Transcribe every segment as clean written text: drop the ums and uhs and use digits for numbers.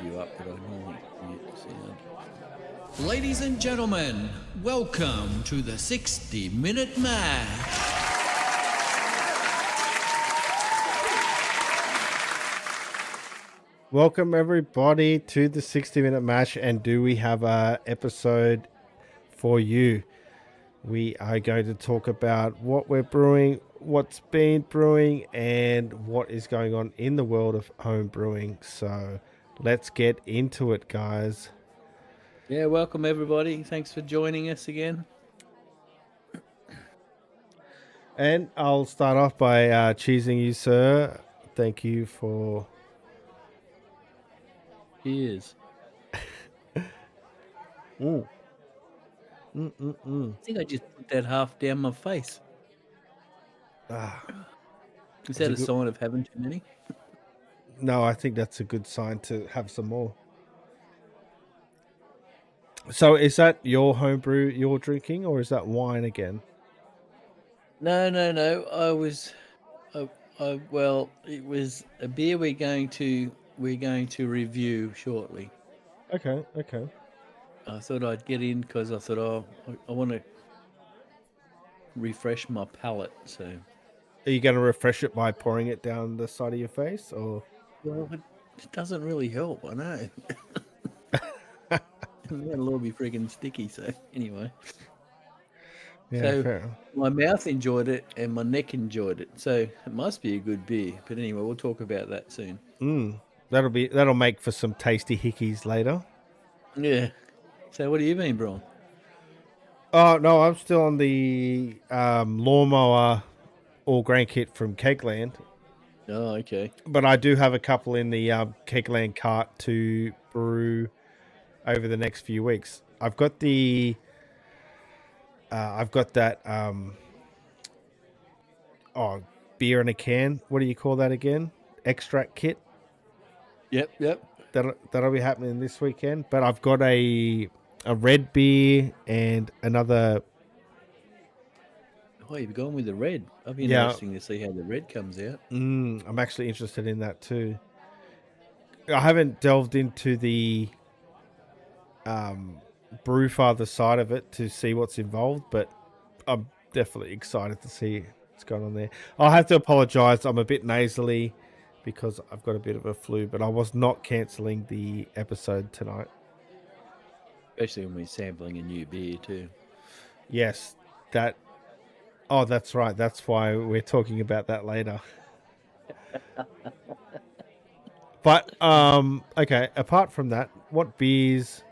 you up, but I normally mute the sound. Ladies and gentlemen, welcome to the 60-Minute Match. Welcome everybody to the 60-Minute Match, and do we have a episode for you? We are going to talk about what we're brewing, what's been brewing, and what is going on in the world of home brewing. So let's get into it, guys. Yeah, welcome everybody. Thanks for joining us again. And I'll start off by cheesing you, sir. Thank you for... Cheers. Mm. I think I just put that half down my face. Ah, Is that a sign of having too many? no, I think that's a good sign to have some more. So is that your homebrew you're drinking, or is that wine again? No. Well, it was a beer we're going to review shortly. Okay. I thought I'd get in because I thought, I want to refresh my palate. So, Are you going to refresh it by pouring it down the side of your face, or? well, it doesn't really help. I know. That'll all be freaking sticky. So anyway. Yeah, So fair. my mouth enjoyed it and my neck enjoyed it. So it must be a good beer. But anyway, we'll talk about that soon. That'll make for some tasty hickeys later. Yeah. So what have you been, Brian? Oh no, I'm still on the lawnmower all grain kit from Kegland. Oh, okay. But I do have a couple in the Kegland cart to brew over the next few weeks. I've got that beer in a can. What do you call that again? Extract kit. Yep. That'll be happening this weekend. But I've got a red beer and another. Oh, you've gone with the red. I'll be interesting to see how the red comes out. I'm actually interested in that too. I haven't delved into the Brewfather side of it to see what's involved, but I'm definitely excited to see what's going on there. I'll have to apologize. I'm a bit nasally because I've got a bit of a flu, but I was not cancelling the episode tonight. Especially when we're sampling a new beer too. Yes, that. Oh, that's right. That's why we're talking about that later. But okay. Apart from that, what beers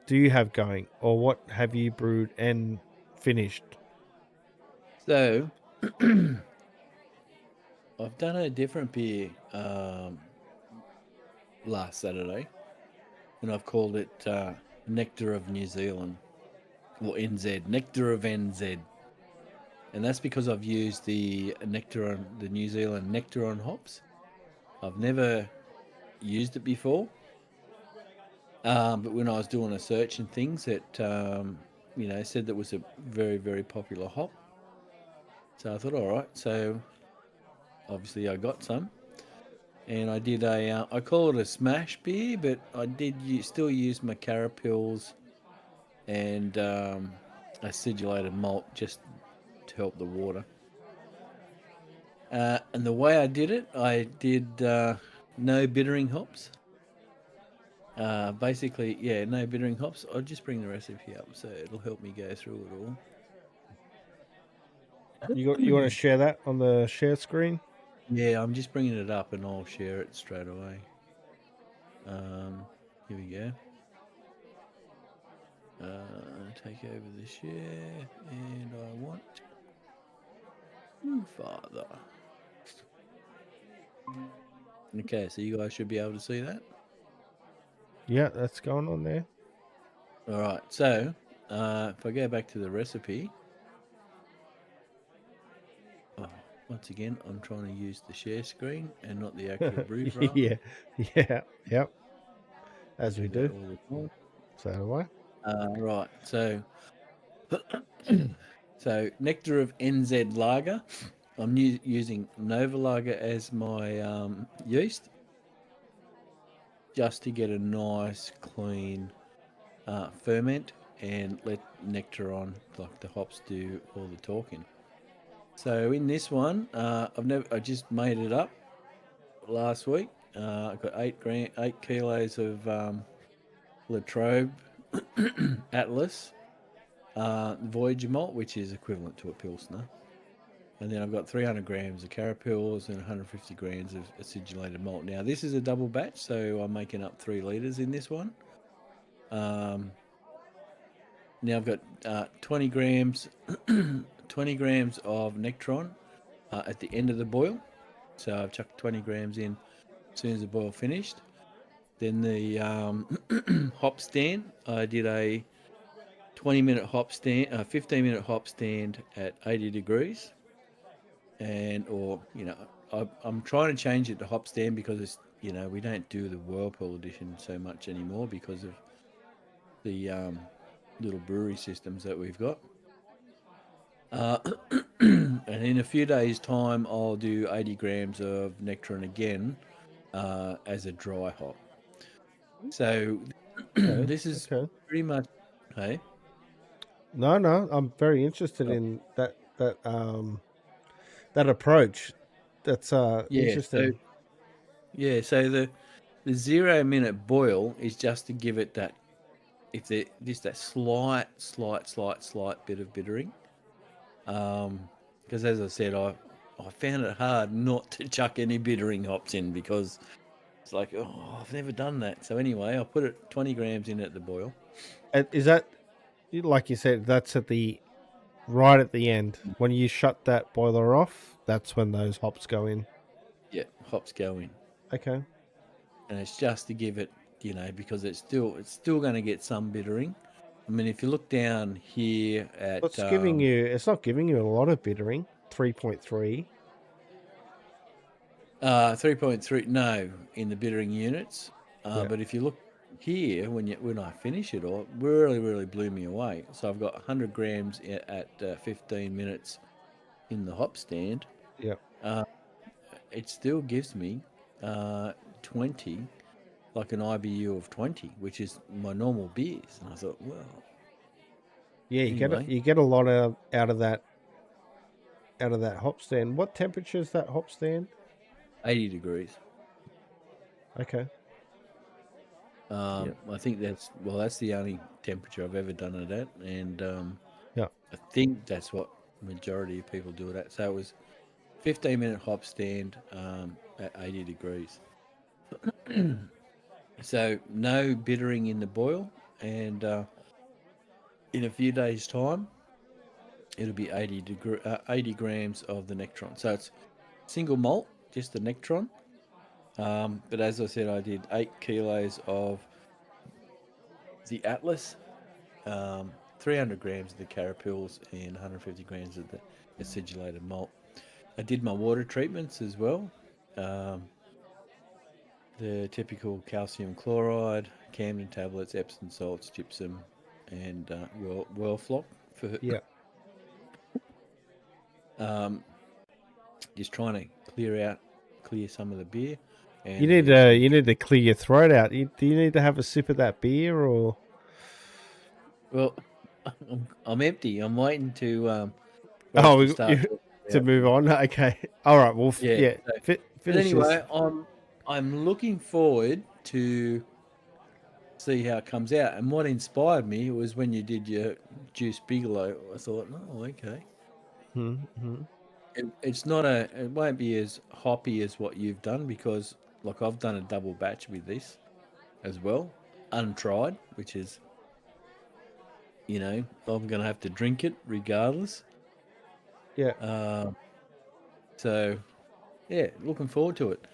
do you have going, or what have you brewed and finished? So I've done a different beer last Saturday, and I've called it Nectar of New Zealand, or NZ, Nectar of NZ. And that's because I've used the New Zealand Nectaron hops. I've never used it before. But when I was doing a search and things, it said that was a very, very popular hop. So I thought, all right. So obviously I got some, and I did I call it a smash beer, but I did still use my carapils and acidulated malt just to help the water. And the way I did it, I did no bittering hops. Basically, no bittering hops. I'll just bring the recipe up so it'll help me go through it all. You want to share that on the share screen? Yeah, I'm just bringing it up and I'll share it straight away. Here we go. Take over the share, and I want Father. Okay, so you guys should be able to see that. Yeah, that's going on there. All right, so if I go back to the recipe, once again, I'm trying to use the share screen and not the actual brew drum. Yep. As we do. So do I. Right, so Nectar of NZ Lager. I'm using Nova Lager as my yeast. just to get a nice, clean ferment and let nectar on, like the hops do all the talking. So in this one, I just made it up last week. I got 8 kilos of Latrobe Atlas Voyager malt, which is equivalent to a Pilsner. And then I've got 300 grams of Carapils and 150 grams of acidulated malt. Now, this is a double batch, so I'm making up 3 litres in this one. Now I've got 20 grams, 20 grams of Nectron at the end of the boil. So I've chucked 20 grams in as soon as the boil finished. Then the hop stand, I did a 20-minute hop stand, 15-minute hop stand at 80 degrees. I'm trying to change it to hop stand because it's, we don't do the Whirlpool edition so much anymore because of the little brewery systems that we've got. And in a few days' time, I'll do 80 grams of Nectaron again as a dry hop. So this is pretty much. Hey. No, I'm very interested in that that approach. That's interesting. So the 0-minute boil is just to give it that, just that slight bit of bittering. Because as I said, I found it hard not to chuck any bittering hops in because it's like, oh, I've never done that. So anyway, I put it 20 grams in at the boil. Is that, like you said, that's right at the end when you shut that boiler off? That's when those hops go in. Yeah, hops go in. Okay. And it's just to give it, because it's still going to get some bittering. I mean, if you look down here at, it's not giving you a lot of bittering. 3.3. 3.3. No, in the bittering units. Yeah. But if you look here, when I finish it all, really blew me away. So I've got 100 grams at 15 minutes in the hop stand. Yeah. It still gives me 20, like an IBU of 20, which is my normal beers. And I thought, well, yeah, you get a lot out of that hop stand. What temperature is that hop stand? 80 degrees. Okay. I think that's the only temperature I've ever done it at, and I think that's what majority of people do it at. So it was 15-minute hop stand at 80 degrees. So no bittering in the boil, and in a few days' time, it'll be 80 grams of the Nectron. So it's single malt, just the Nectron. But as I said, I did 8 kilos of the Atlas, 300 grams of the Carapils, and 150 grams of the acidulated malt. I did my water treatments as well. The typical calcium chloride, Camden tablets, Epsom salts, gypsum, and Whirlfloc for just trying to clear some of the beer. And you need to clear your throat out. Do you need to have a sip of that beer or? Well, I'm empty. I'm waiting to. To move on. Okay. All right. Well, yeah. But anyway, I'm looking forward to see how it comes out. And what inspired me was when you did your Juice Bigelow. I thought, oh, okay. Mm-hmm. It won't be as hoppy as what you've done because, like, I've done a double batch with this as well, untried, which is, I'm going to have to drink it regardless. Yeah. So, yeah, looking forward to it.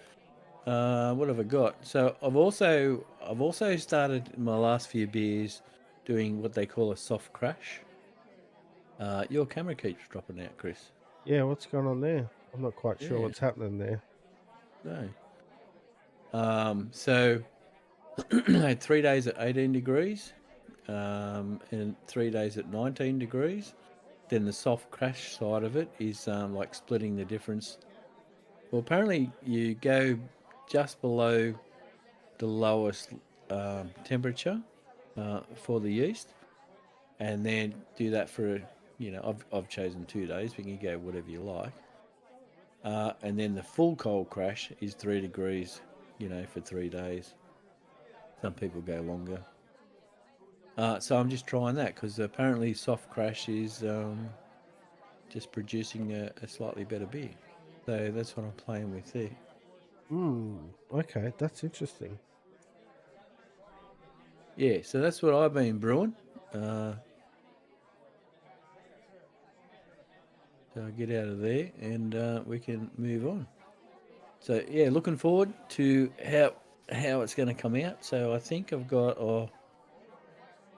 What have I got? So I've also started in my last few beers doing what they call a soft crash. Your camera keeps dropping out, Chris. Yeah, what's going on there? I'm not quite sure what's happening there. No. So I had 3 days at 18 degrees, and 3 days at 19 degrees. Then the soft crash side of it is like splitting the difference. Well, apparently you go just below the lowest temperature for the yeast, and then do that for, I've chosen 2 days. We can go whatever you like. And then the full cold crash is 3 degrees, for 3 days. Some people go longer. So I'm just trying that because apparently soft crash is just producing a slightly better beer. So that's what I'm playing with there. Okay, that's interesting. Yeah, so that's what I've been brewing. So I'll get out of there and we can move on. So yeah, looking forward to how it's going to come out. So I think I've got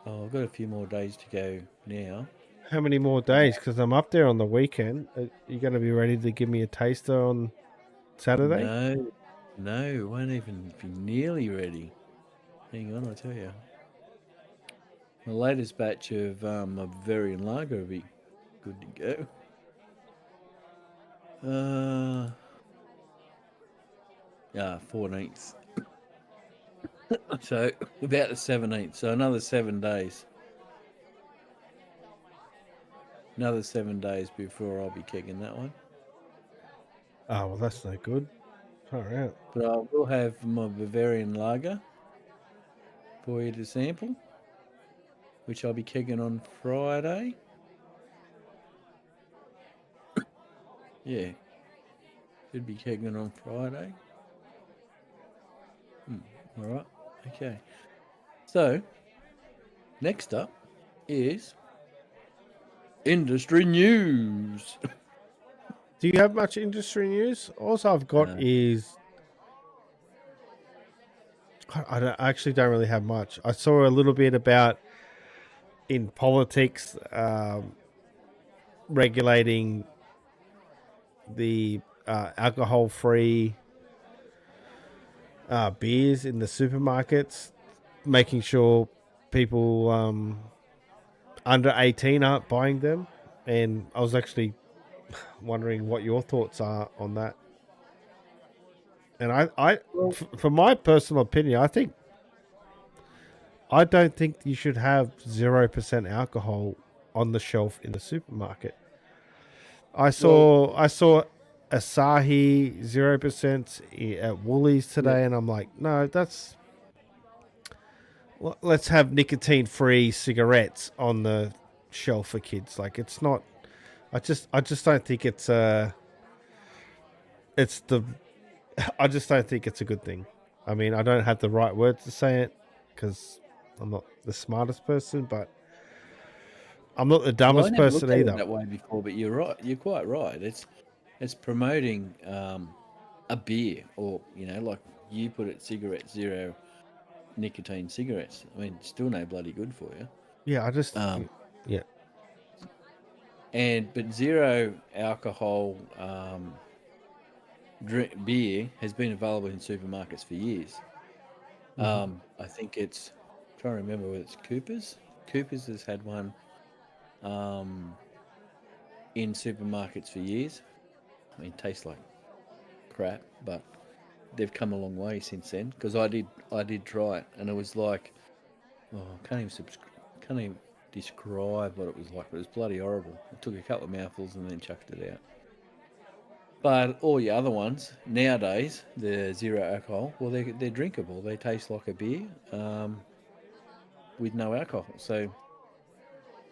I've got a few more days to go now. How many more days? Because I'm up there on the weekend. Are you going to be ready to give me a taster on Saturday? No, won't even be nearly ready. Hang on, I'll tell you. The latest batch of a Bavarian lager will be good to go. 14th. So about the 17th. So another 7 days. Another 7 days before I'll be kegging that one. Oh, well, that's no good. All right. But I will have my Bavarian lager for you to sample, which I'll be kegging on Friday. Yeah. Should be kegging on Friday. All right. Okay. So, next up is industry news. Do you have much industry news? All I've got is I actually don't really have much. I saw a little bit about in politics regulating the alcohol-free beers in the supermarkets, making sure people under 18 aren't buying them. And I was actually wondering what your thoughts are on that. And for my personal opinion, I don't think you should have 0% alcohol on the shelf in the supermarket. I saw Asahi 0% at Woolies today, and I'm like, no, let's have nicotine-free cigarettes on the shelf for kids. Like, it's not. I just don't think it's the. I just don't think it's a good thing. I mean, I don't have the right words to say it because I'm not the smartest person, but I'm not the dumbest person I never either. looked at it that way before, but you're right. You're quite right. It's promoting a beer, or like you put it, cigarette zero nicotine cigarettes. I mean, still no bloody good for you. Yeah, yeah. But zero alcohol beer has been available in supermarkets for years. I think I'm trying to remember whether it's Cooper's. Cooper's has had one in supermarkets for years. I mean, it tastes like crap, but they've come a long way since then. Because I did try it, and it was like, I can't even describe what it was like. It was bloody horrible. I took a couple of mouthfuls and then chucked it out. But all the other ones nowadays, the zero alcohol, well, they're drinkable. They taste like a beer with no alcohol. So,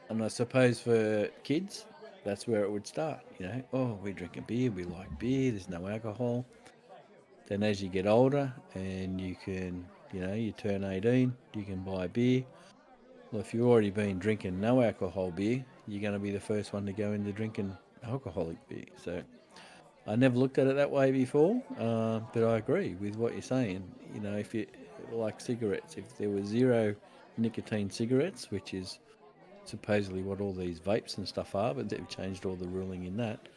and I suppose for kids, that's where it would start. Oh, we're drinking beer. We like beer. There's no alcohol. Then as you get older and you can, you turn 18, you can buy beer. Well, if you've already been drinking no alcohol beer, you're going to be the first one to go into drinking alcoholic beer. So I never looked at it that way before, but I agree with what you're saying. If you like cigarettes, if there were zero nicotine cigarettes, which is supposedly what all these vapes and stuff are, but they've changed all the ruling in that.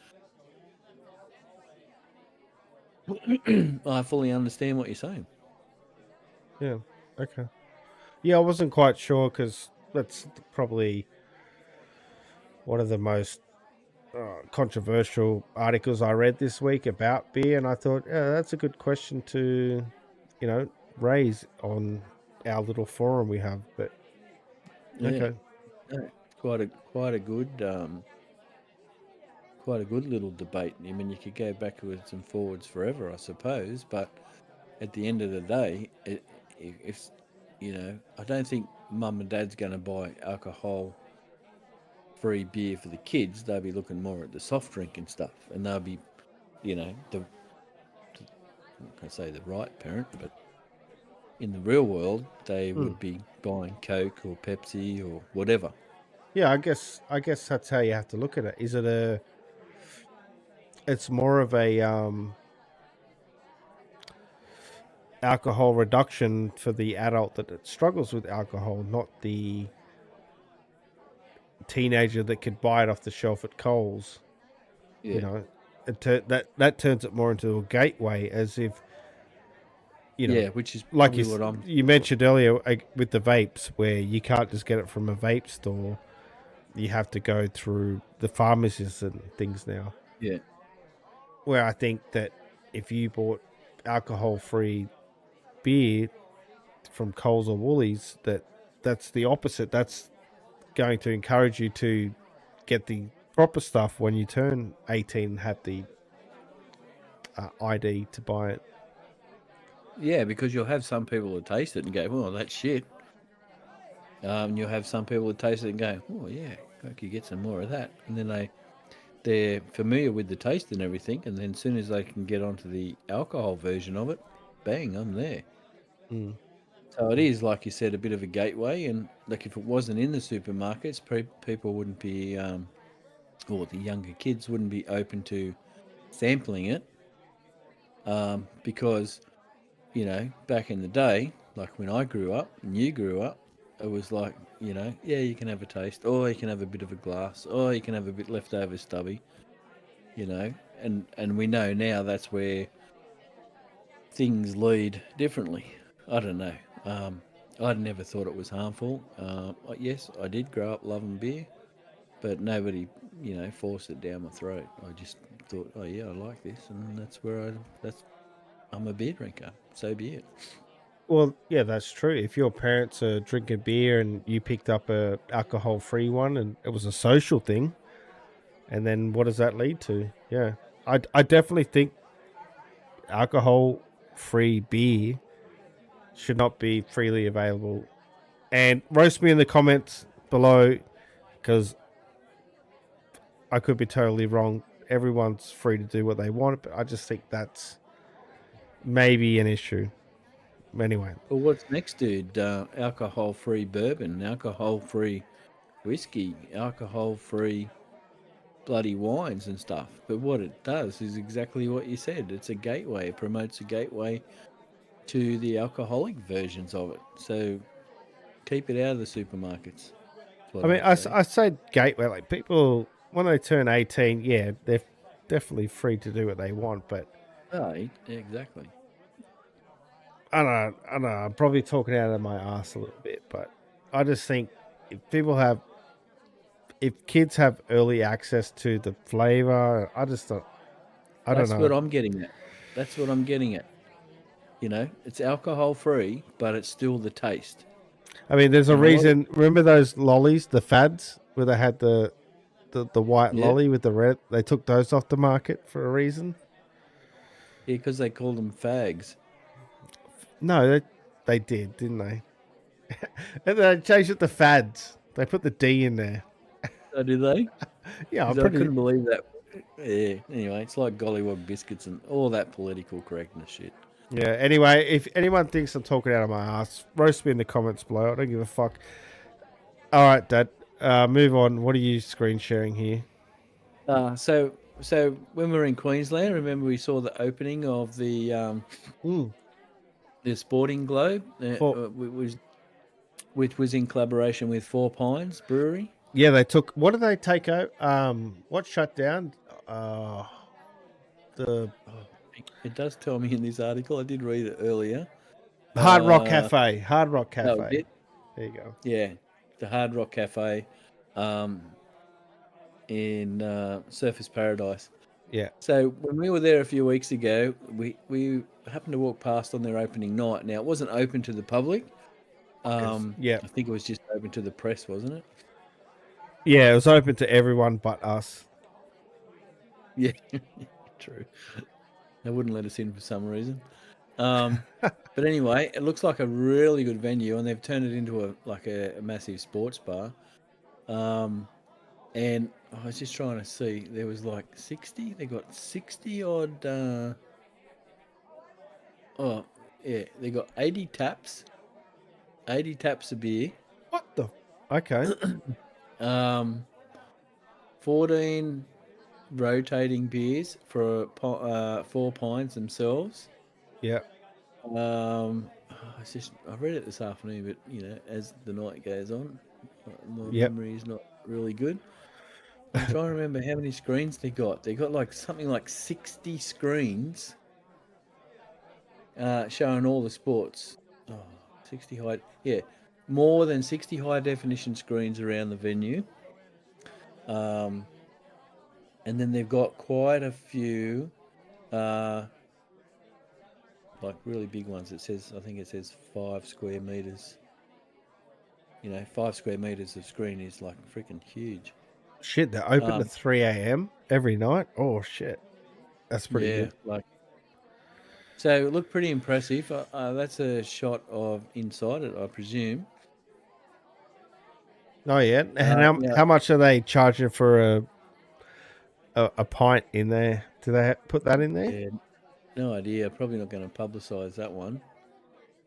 I fully understand what you're saying. Yeah. Okay. Yeah, I wasn't quite sure because that's probably one of the most controversial articles I read this week about beer, and I thought, yeah, that's a good question to, raise on our little forum we have. But Yeah, okay, no, quite a good little debate. I mean, you could go backwards and forwards forever, I suppose. But at the end of the day, if I don't think mum and dad's going to buy alcohol-free beer for the kids. They'll be looking more at the soft drink and stuff, and they'll be, I can't say the right parent, but in the real world, they would be buying Coke or Pepsi or whatever. yeah, I guess that's how you have to look at it. Is it a? It's more of a alcohol reduction for the adult that struggles with alcohol, not the teenager that could buy it off the shelf at Coles. Yeah, You know, that turns it more into a gateway, as if yeah, which is like probably what I'm. you mentioned earlier with the vapes, where you can't just get it from a vape store. You have to go through the pharmacists and things now. Yeah, Where I think that if you bought alcohol-free beer from Coles or Woolies, that's the opposite. That's going to encourage you to get the proper stuff when you turn 18 and have the ID to buy it. yeah, because you'll have some people who taste it and go, "Well, that's shit." You'll have some people who taste it and go, "Oh yeah, I could get some more of that," and then they're familiar with the taste and everything, and then as soon as they can get onto the alcohol version of it, bang, I'm there. Mm. So it is, like you said, a bit of a gateway, and like if it wasn't in the supermarkets, people wouldn't be, or the younger kids wouldn't be open to sampling it, because back in the day, like when I grew up and you grew up, it was like yeah, you can have a taste, or you can have a bit of a glass, or you can have a bit left over stubby, and we know now that's where things lead differently. I don't know. I never thought it was harmful. Yes, I did grow up loving beer, but nobody, forced it down my throat. I just thought, oh yeah, I like this, and I'm a beer drinker. So be it. Well, yeah, that's true. If your parents are drinking beer and you picked up a alcohol-free one and it was a social thing, and then what does that lead to? Yeah, I definitely think alcohol-free beer should not be freely available. And roast me in the comments below, because I could be totally wrong. Everyone's free to do what they want, but I just think that's maybe an issue. Anyway, Well, what's next, dude? Alcohol-free bourbon, alcohol-free whiskey, alcohol-free bloody wines and stuff. But what it does is exactly what you said. It's a gateway. It promotes a gateway to the alcoholic versions of it. So keep it out of the supermarkets. I mean, I say gateway, like people, when they turn 18, yeah, they're definitely free to do what they want, but Oh, exactly. I don't know, I'm probably talking out of my ass a little bit, but I just think if kids have early access to the flavor, I don't That's what know. I'm getting at. That's what I'm getting at. It's alcohol-free, but it's still the taste. I mean, there's a And a lot of, reason. Remember those lollies, the fads, where they had the white yeah, lolly with the red? They took those off the market for a reason. yeah, because they call them fags. No, they did, didn't they? And they changed it to fads. They put the D in there. Oh, did they? Yeah, I'm 'Cause I pretty. couldn't believe that. Yeah. Anyway, it's like gollywog biscuits and all that political correctness shit. Yeah. Anyway, if anyone thinks I'm talking out of my ass, roast me in the comments below. I don't give a fuck. All right, Dad. Move on. What are you screen sharing here? So when we were in Queensland, remember we saw the opening of the Sporting Globe, For which was in collaboration with Four Pines Brewery. yeah, they took. What did they take out? What shut down? The It does tell me in this article. I did read it earlier. Hard Rock Cafe. Hard Rock Oh, Cafe. There you go. yeah, the Hard Rock Cafe, in Surfers Paradise. Yeah. So when we were there a few weeks ago, we happened to walk past on their opening night. Now, it wasn't open to the public. Yeah. I think it was just open to the press, wasn't it? Yeah, it was open to everyone but us. Yeah, true. They wouldn't let us in for some reason. But anyway, it looks like a really good venue, and they've turned it into a massive sports bar. And I was just trying to see, there was like 60. They got 60 odd. Oh, yeah, they got 80 taps, 80 taps of beer. What the? Okay. 14 rotating beers for 4 pints themselves. Yeah. I read it this afternoon, but as the night goes on, my Yep. memory is not really good. I'm trying to remember how many screens they got. They got like something like 60 screens showing all the sports. Oh, 60 high, yeah, more than 60 high definition screens around the venue. And then they've got quite a few, like really big ones. I think it says 5 square meters. 5 square meters of screen is like freaking huge. Shit, they're open to 3 a.m. every night. Oh shit, that's pretty good. So it looked pretty impressive. That's a shot of inside it, I presume. Oh yeah, and how much are they charging for a pint in there? Do they put that in there? Yeah, no idea. Probably not going to publicise that one.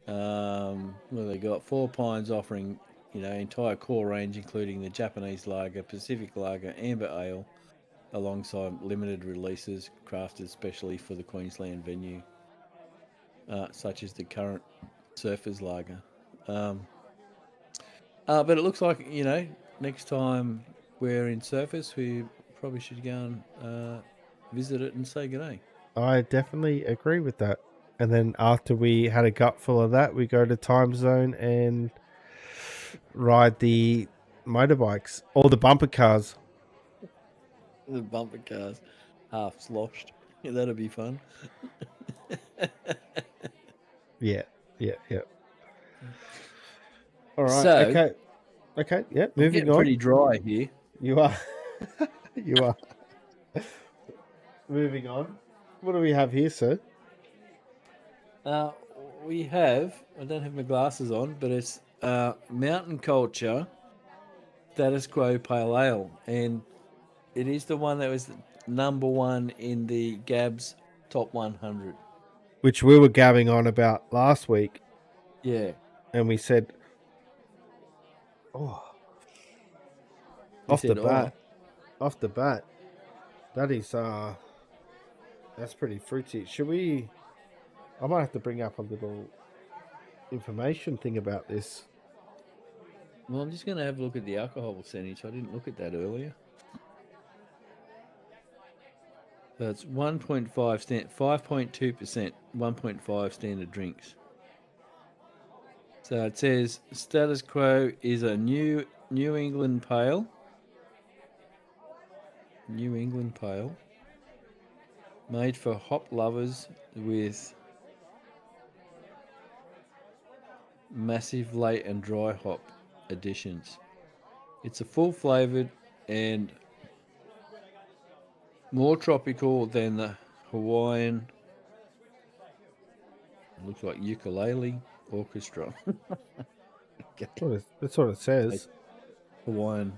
Well, they got 4 Pines offering, entire core range, including the Japanese lager, Pacific lager, amber ale, alongside limited releases crafted specially for the Queensland venue, such as the current Surfers lager. But it looks like, next time we're in Surfers, we probably should go and visit it and say good day. I definitely agree with that. And then after we had a gut full of that, we go to Time Zone and ride the motorbikes or the bumper cars. The bumper cars, half sloshed. Yeah, that'll be fun. Yeah. All right. So, Okay. Yeah. I'm Moving getting on. pretty dry here. You are. You are. Moving on. What do we have here, sir? We have, I don't have my glasses on, but it's Mountain Culture Status Quo Pale Ale. And it is the one that was number one in the Gabs Top 100. Which we were gabbing on about last week. Yeah. And we said, off the bat, that is, that's pretty fruity. Should we, I might have to bring up a little information thing about this. Well, I'm just going to have a look at the alcohol percentage. I didn't look at that earlier. So it's 5.2%, 1.5 standard drinks. So it says Status Quo is a New England Pale. New England Pale. Made for hop lovers with massive late and dry hop additions. It's a full flavored and more tropical than the Hawaiian. It looks like ukulele orchestra. That's what it says. Hawaiian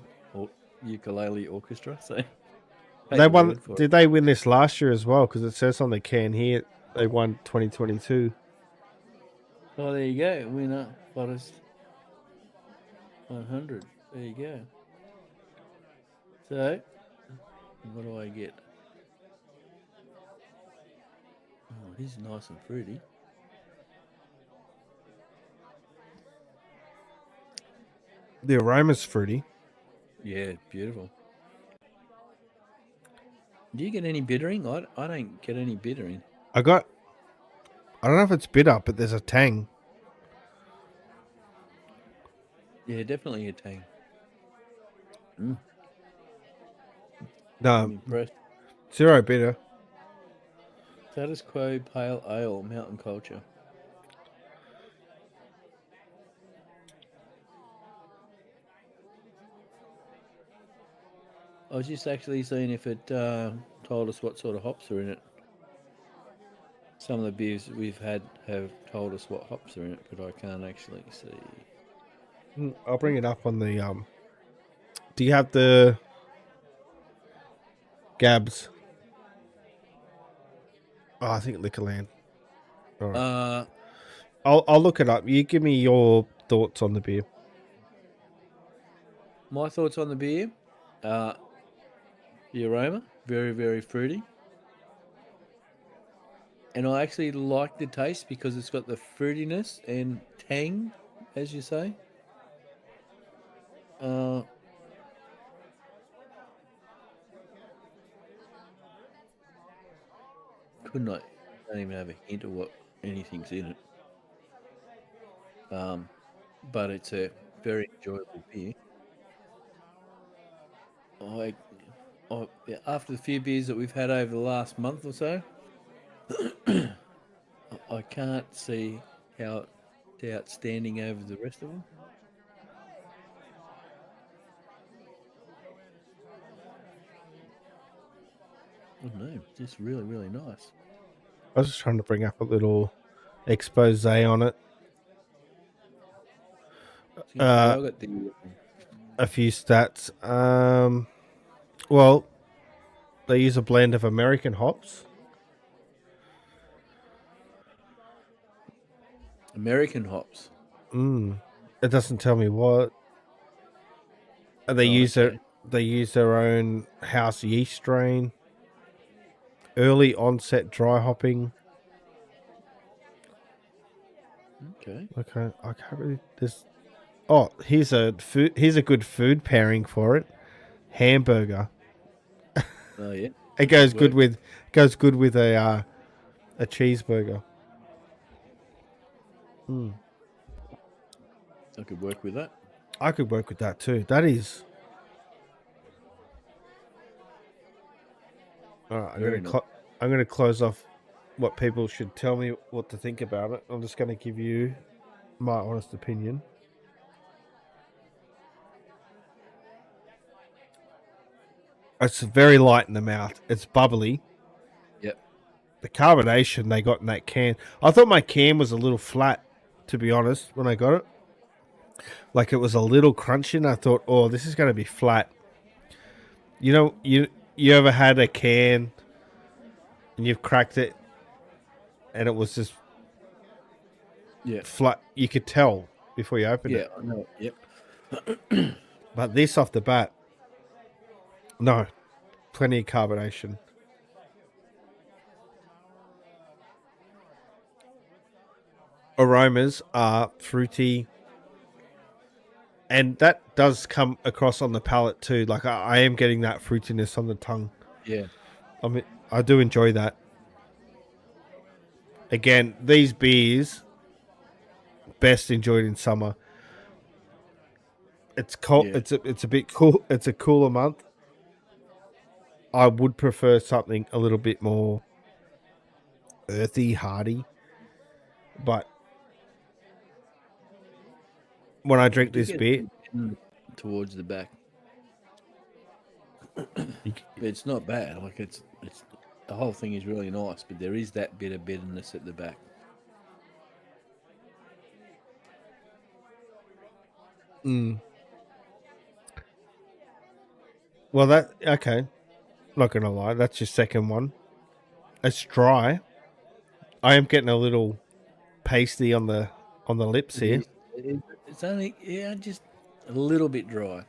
ukulele orchestra. So they won. Did they win this last year as well? Because it says on the can here they won 2022. Oh, there you go. Winner Forest 100. There you go. So, what do I get? Oh, it is nice and fruity. The aroma's fruity. Yeah, beautiful. Do you get any bittering? I don't get any bittering. I don't know if it's bitter, but there's a tang. Yeah, definitely a tang. No, I'm impressed. Zero bitter. Status Quo Pale Ale, Mountain Culture. I was just actually seeing if it told us what sort of hops are in it. Some of the beers we've had have told us what hops are in it, but I can't actually see. I'll bring it up on the Do you have the Gabs? Oh, I think Liquorland. All right. I'll look it up. You give me your thoughts on the beer. My thoughts on the beer, the aroma, very, very fruity. And I actually like the taste because it's got the fruitiness and tang, as you say. Couldn't I? Don't even have a hint of what anything's in it. But it's a very enjoyable beer. After the few beers that we've had over the last month or so, I can't see how it's outstanding over the rest of them. Oh no, just really, really nice. I was just trying to bring up a little expose on it. I got the A few stats. Well, they use a blend of American hops. American hops. It doesn't tell me what. They use their own house yeast strain. Early onset dry hopping. Okay. I can't really. Here's a good food pairing for it. Hamburger. Oh yeah. It goes good with a cheeseburger. I could work with that. I could work with that too. That is. All right, I'm going to close off what people should tell me what to think about it. I'm just going to give you my honest opinion. It's very light in the mouth. It's bubbly. Yep. The carbonation they got in that can. I thought my can was a little flat, to be honest, when I got it. Like it was a little crunchy, and I thought, oh, this is going to be flat. You know, you ever had a can and you've cracked it and it was just flat? You could tell before you opened it. Yeah, I know. Yep. But this off the bat, no, plenty of carbonation. Aromas are fruity, and that does come across on the palate too. Like I am getting that fruitiness on the tongue. Yeah. I mean, I do enjoy that. Again, these beers best enjoyed in summer. It's cold. Yeah. It's a bit cool. It's a cooler month. I would prefer something a little bit more earthy, hearty. But when I drink this beer, towards the back, it's not bad. Like it's the whole thing is really nice, but there is that bit of bitterness at the back. Well, okay. Not gonna lie, that's your second one. It's dry. I am getting a little pasty on the lips here. It's only just a little bit dry.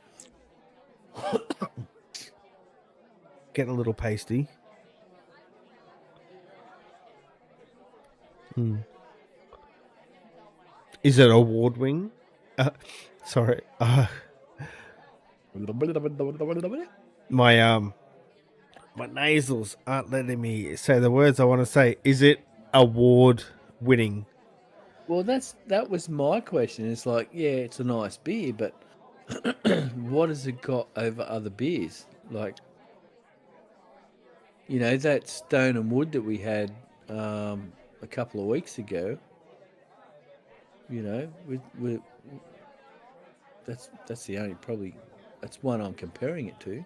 Getting a little pasty. Is it a ward wing? Sorry. My nasals aren't letting me say the words I want to say. Is it award winning? Well, that was my question. It's like, yeah, it's a nice beer, but what has it got over other beers? Like that stone and wood that we had a couple of weeks ago. We that's the only probably that's one I'm comparing it to.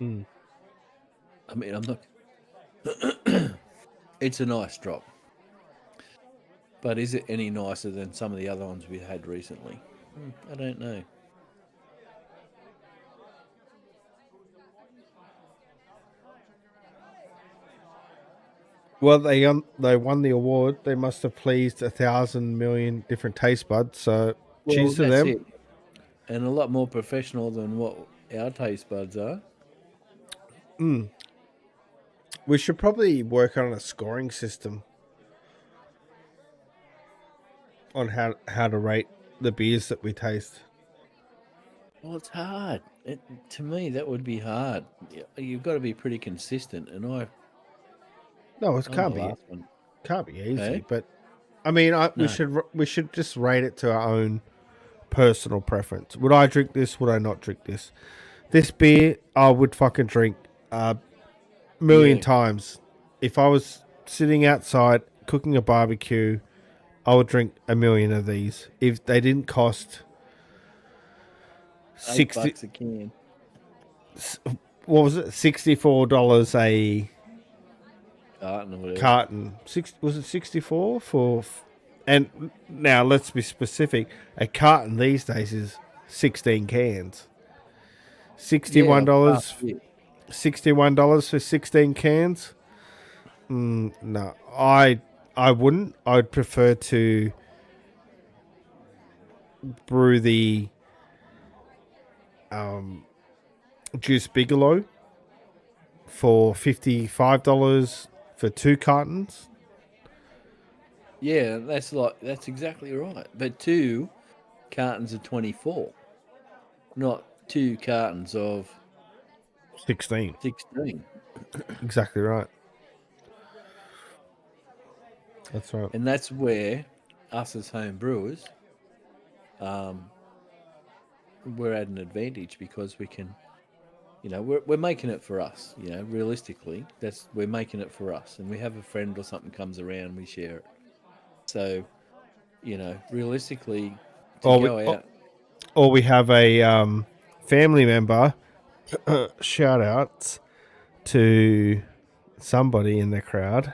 I mean, I'm not. It's a nice drop, but is it any nicer than some of the other ones we had recently? I don't know. Well, they won the award. They must have pleased 1,000 million different taste buds. So Well, cheers to that's them. it, and a lot more professional than what our taste buds are. We should probably work on a scoring system on how to rate the beers that we taste. Well, it's hard. To me, that would be hard. You've got to be pretty consistent, and No, it I'm can't the be last one. easy. Eh? But I mean, No. we should just rate it to our own personal preference. Would I drink this? Would I not drink this? This beer, I would fucking drink a million Yeah. times. If I was sitting outside cooking a barbecue, I would drink a million of these. If they didn't cost $60, $8 a can. what was it? $64 a Carton or whatever. carton. Was it 64 for? And now let's be specific. A carton these days is 16 cans. $61. Yeah. $61 for 16 cans. No, I wouldn't. I'd prefer to brew the Juice Bigelow for $55 for 2 cartons. Yeah, that's exactly right. But 2 cartons of 24, not 2 cartons of 16. 16. Exactly right. That's right. And that's where us as home brewers, we're at an advantage because we can, we're making it for us. Realistically, we're making it for us. And we have a friend or something comes around, we share it. So, realistically, Or we have a family member. Shout outs to somebody in the crowd.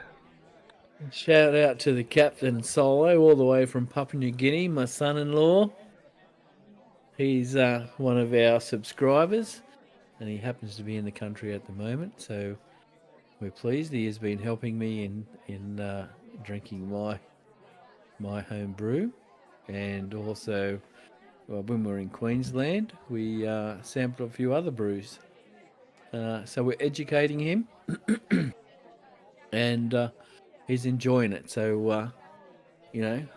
Shout out to the Captain Solo, all the way from Papua New Guinea, my son-in-law. He's one of our subscribers, and he happens to be in the country at the moment. So we're pleased. He has been helping me in drinking my home brew, and also when we were in Queensland, we sampled a few other brews. So we're educating him, and he's enjoying it. So,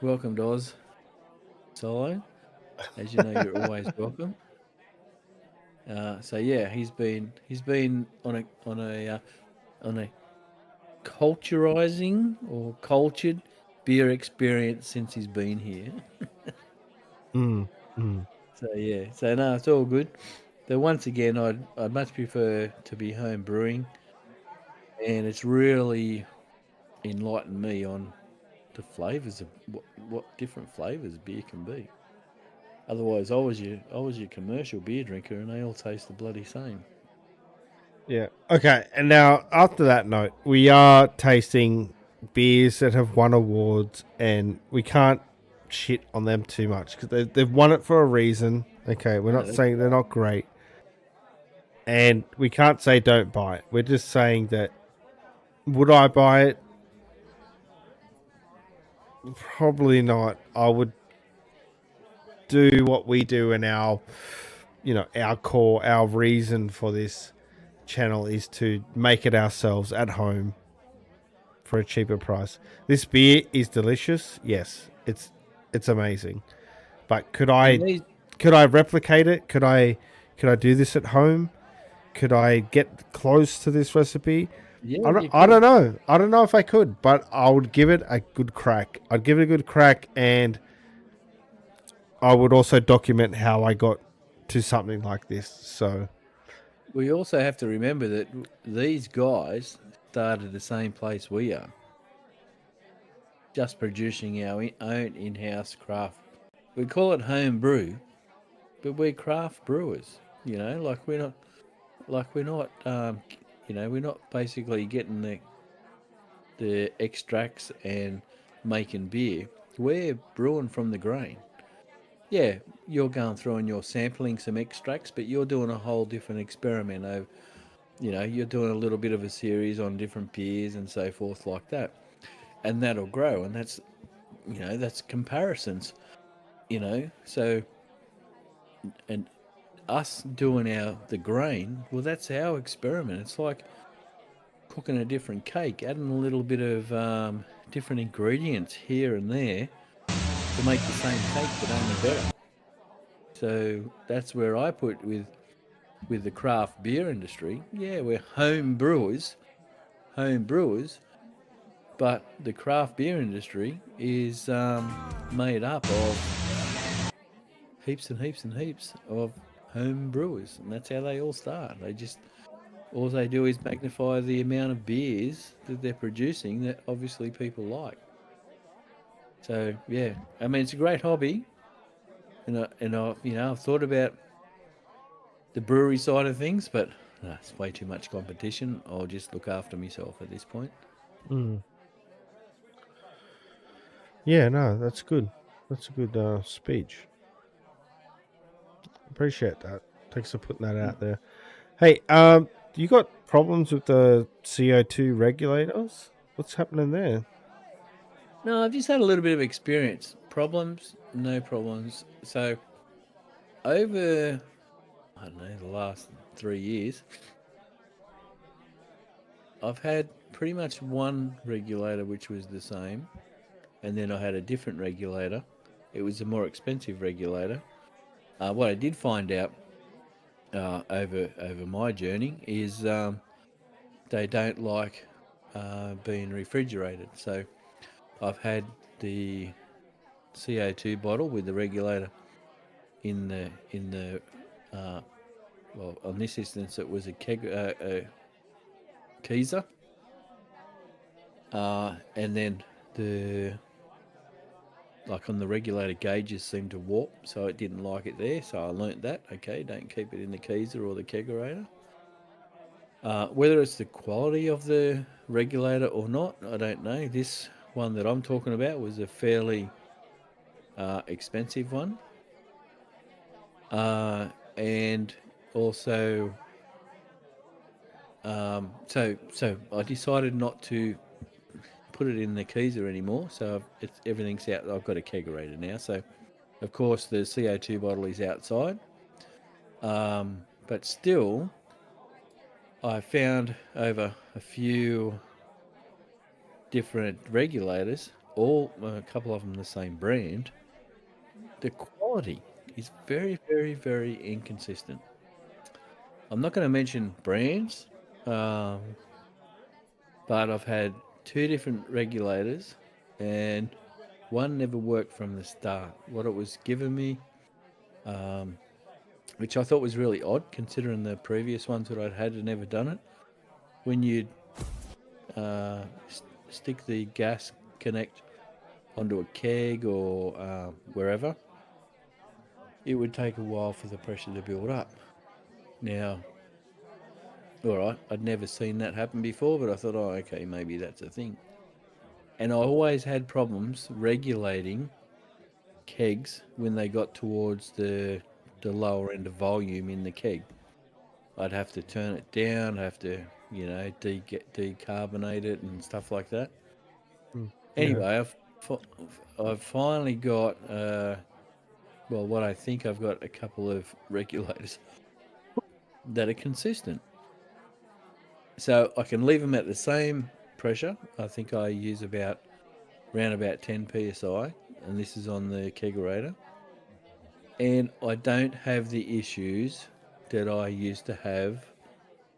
welcome to Oz, Solo. As you know, you're always welcome. So yeah, he's been on a culturizing or cultured beer experience since he's been here. So yeah, so no, it's all good. So once again, I'd much prefer to be home brewing, and it's really enlightened me on the flavors of what different flavors beer can be. Otherwise, I was your commercial beer drinker, and they all taste the bloody same. Yeah. Okay. And now, after that note, we are tasting beers that have won awards, and we can't shit on them too much because they've won it for a reason. Okay. We're not saying they're not great. And we can't say don't buy it. We're just saying that would I buy it? Probably not. I would do what we do in our core, our reason for this channel is to make it ourselves at home for a cheaper price. This beer is delicious. Yes, it's amazing. But could I replicate it? Could I do this at home? Could I get close to this recipe? Yeah, I don't know. I don't know if I could, but I would give it a good crack. I'd give it a good crack, and I would also document how I got to something like this. So We also have to remember that these guys started the same place we are, just producing our own in-house craft. We call it home brew, but we're craft brewers. You know, we're not, we're not basically getting the extracts and making beer. We're brewing from the grain. Yeah, you're going through and you're sampling some extracts, but you're doing a whole different experiment of, you're doing a little bit of a series on different beers and so forth like that. And that'll grow, and that's comparisons, so, and us doing the grain, well, that's our experiment. It's like cooking a different cake, adding a little bit of different ingredients here and there to make the same cake, but only better. So that's where I put with the craft beer industry. Yeah, we're home brewers, but the craft beer industry is made up of heaps and heaps and heaps of home brewers, and that's how they all start. All they do is magnify the amount of beers that they're producing that obviously people like. So yeah, I mean, it's a great hobby, I've thought about the brewery side of things, but it's way too much competition. I'll just look after myself at this point. yeah, no, that's good. That's a good speech. Appreciate that. Thanks for putting that out there. Hey, you got problems with the CO2 regulators? What's happening there? No, I've just had a little bit of experience. Problems, no problems. So over, I don't know, the last 3 years, I've had pretty much one regulator which was the same, and then I had a different regulator. It was a more expensive regulator. What I did find out over my journey is they don't like being refrigerated. So I've had the CO2 bottle with the regulator in the well, on this instance it was a Keezer, and then like on the regulator gauges seemed to warp, so it didn't like it there. So I learnt that. Okay, don't keep it in the Keezer or the kegerator. Whether it's the quality of the regulator or not, I don't know. This one that I'm talking about was a fairly expensive one, and also, so I decided not to put it in the Keezer anymore. So everything's out. I've got a kegerator now. So, of course, the CO2 bottle is outside, but still, I found over a few different regulators, a couple of them the same brand, the quality is very, very, very inconsistent. I'm not going to mention brands, but I've had two different regulators, and one never worked from the start. What it was giving me, which I thought was really odd, considering the previous ones that I'd had never done it. When you'd stick the gas connect onto a keg or wherever, it would take a while for the pressure to build up. Now, all right, I'd never seen that happen before, but I thought, oh, okay, maybe that's a thing. And I always had problems regulating kegs when they got towards the lower end of volume in the keg. I'd have to turn it down, have to, decarbonate it and stuff like that. Anyway, I've finally got, what I think I've got a couple of regulators that are consistent. So I can leave them at the same pressure. I think I use around about 10 psi, and this is on the kegerator. And I don't have the issues that I used to have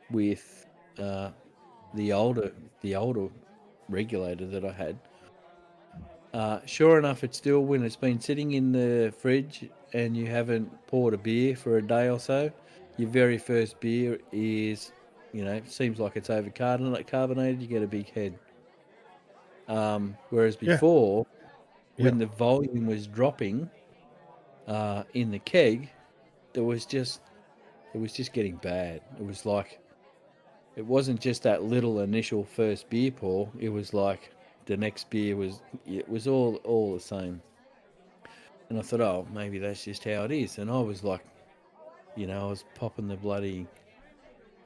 with the older regulator that I had. Sure enough, it's still, when it's been sitting in the fridge and you haven't poured a beer for a day or so, your very first beer is, seems like it's over carbonated, you get a big head. Whereas Yeah. before, Yeah. when the volume was dropping in the keg, it was just getting bad. It was like, it wasn't just that little initial first beer pour. It was like the next beer was all the same. And I thought, oh, maybe that's just how it is. And I was like, I was popping the bloody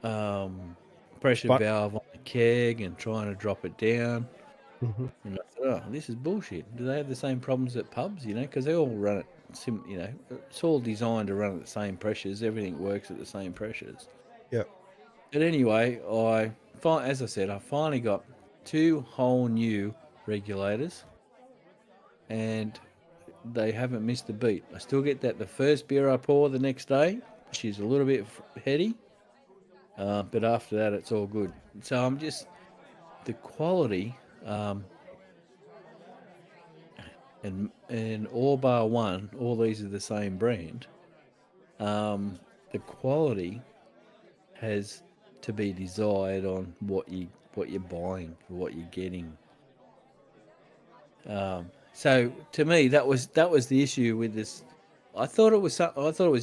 pressure But valve on the keg and trying to drop it down. Mhm. And I thought, oh, this is bullshit. Do they have the same problems at pubs? Because they all run it. It's all designed to run at the same pressures. Everything works at the same pressures. Yeah. But anyway, as I said, I finally got 2 whole new regulators, and they haven't missed a beat. I still get that the first beer I pour the next day, she's a little bit heady, but after that, it's all good. So I'm just, the quality, and all bar one, all these are the same brand. The quality has to be desired on what you're buying, what you're getting. So to me, that was the issue with this. I thought it was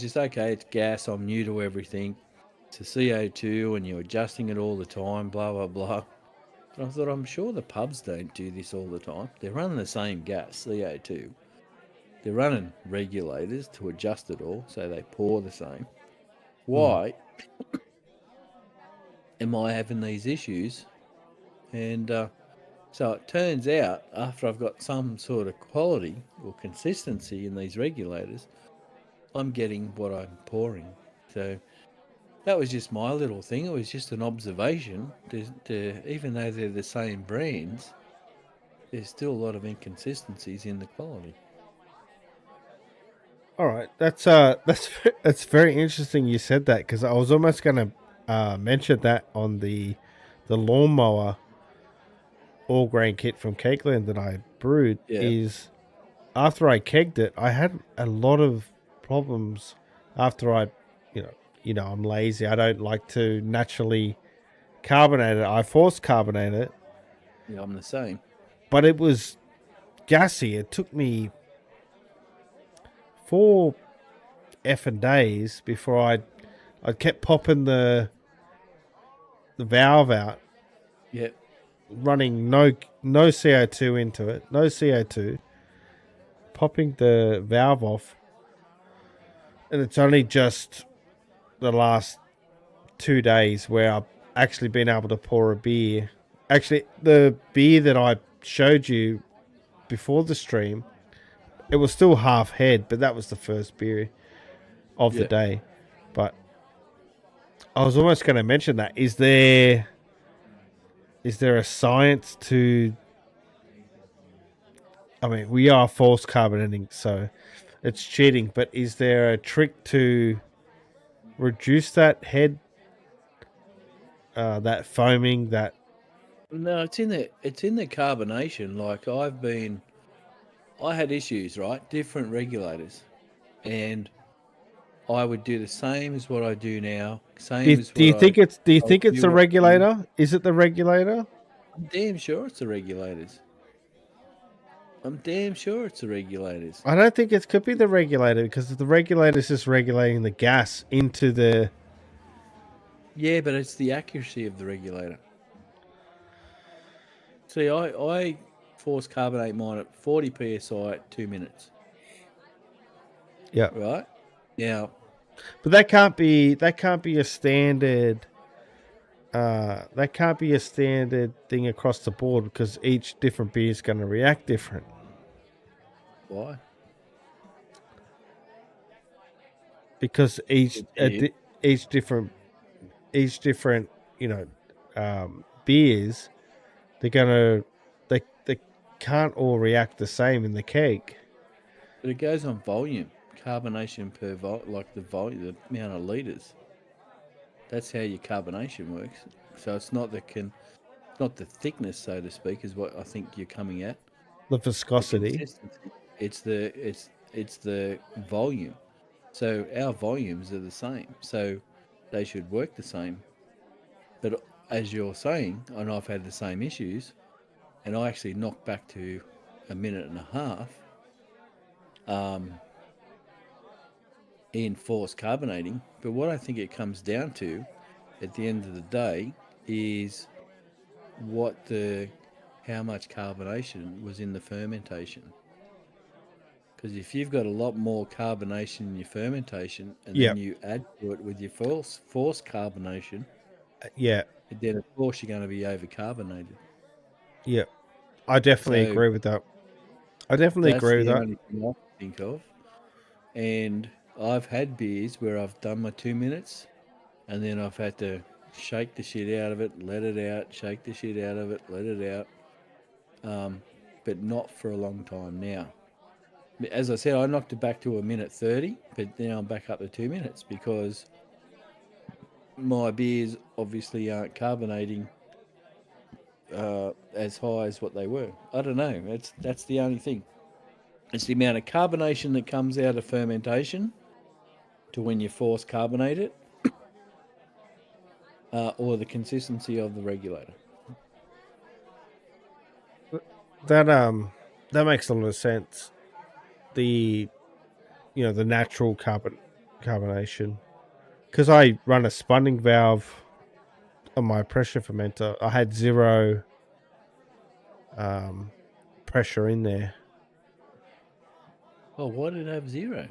just okay. It's gas. I'm new to everything. It's a CO2, and you're adjusting it all the time. Blah blah blah. But I thought, I'm sure the pubs don't do this all the time. They're running the same gas, CO2. They're running regulators to adjust it all, so they pour the same. Why am I having these issues? And so it turns out, after I've got some sort of quality or consistency in these regulators, I'm getting what I'm pouring. So that was just my little thing. It was just an observation. Even though they're the same brands, there's still a lot of inconsistencies in the quality. All right, that's very interesting. You said that because I was almost going to mention that on the lawnmower all grain kit from Cakeland that I brewed. Yeah. Is after I kegged it, I had a lot of problems after I'm lazy. I don't like to naturally carbonate it. I force carbonate it, Yeah, I'm the same. but it was gassy. It took me 4 effing days before I kept popping the valve out, Yeah. running no CO2 into it, no CO2, popping the valve off, and it's only just the last 2 days where I've actually been able to pour a beer. Actually, the beer that I showed you before the stream, it was still half head, but that was the first beer of the day. But I was almost going to mention that. Is there a science to? I mean, we are false carbonating, so it's cheating. But is there a trick to reduce that head, that foaming? That No, it's in the carbonation. Like I had issues, right? Different regulators, and I would do the same as what I do now. Same as do you what think it's? Do you I think it's the do. regulator? Is it the regulator? I'm damn sure it's the regulators. I'm damn sure it's the regulators. I don't think it could be the regulator because the regulator is just regulating the gas into the. Yeah, but it's the accuracy of the regulator. See, I force carbonate mine at 40 psi at 2 minutes. Yeah, Right now, but that can't be a standard. That can't be a standard thing across the board because each different beer is going to react different. why? Because each Yeah. each different beers, they can't all react the same in the keg. But it goes on volume, carbonation per like the volume, the amount of liters. That's how your carbonation works. So it's not the thickness, so to speak, is what I think you're coming at. The the viscosity. consistency. It's the volume. So our volumes are the same. So they should work the same. But as you're saying, and I've had the same issues, and I actually knocked back to a minute and a half in forced carbonating. But what I think it comes down to at the end of the day is how much carbonation was in the fermentation. Because if you've got a lot more carbonation in your fermentation, and Yeah, then you add to it with your forced carbonation, yeah, then of course you're going to be overcarbonated. yeah. I definitely So agree with that. I definitely that's agree with the that. only thing I can think of. And I've had beers where I've done my 2 minutes, and then I've had to shake the shit out of it, let it out, shake the shit out of it, let it out. But not for a long time now. As I said, I knocked it back to a minute 30, but now I'm back up to 2 minutes because my beers obviously aren't carbonating as high as what they were. I don't know. That's the only thing. It's the amount of carbonation that comes out of fermentation to when you force carbonate it, or the consistency of the regulator. That that makes a lot of sense. The the natural carbonation, because I run a spunning valve on my pressure fermenter. I had zero pressure in there. Oh, why did it have zero?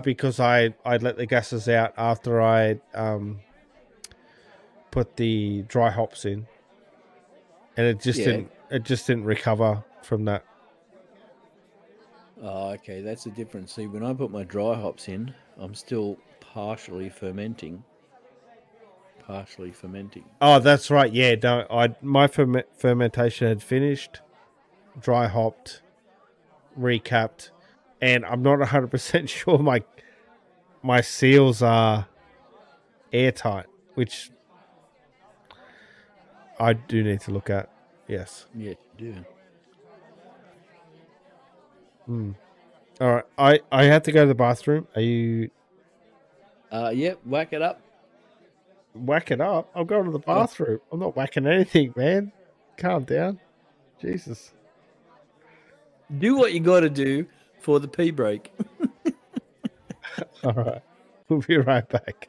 Because I let the gases out after I put the dry hops in, and it Yeah. just didn't recover from that. Oh, okay. That's the difference. See, when I put my dry hops in, I'm still partially fermenting. Partially fermenting. Oh, that's right. Yeah, no, my fermentation had finished, dry hopped, recapped, and I'm not 100% sure my seals are airtight, which I do need to look at. Yes. Yes, you do. All right. I have to go to the bathroom. Are you Yep, whack it up. whack it up? I'm going to the bathroom. I'm not whacking anything, man. Calm down. Jesus. Do what you got to do for the pee break. All right. We'll be right back.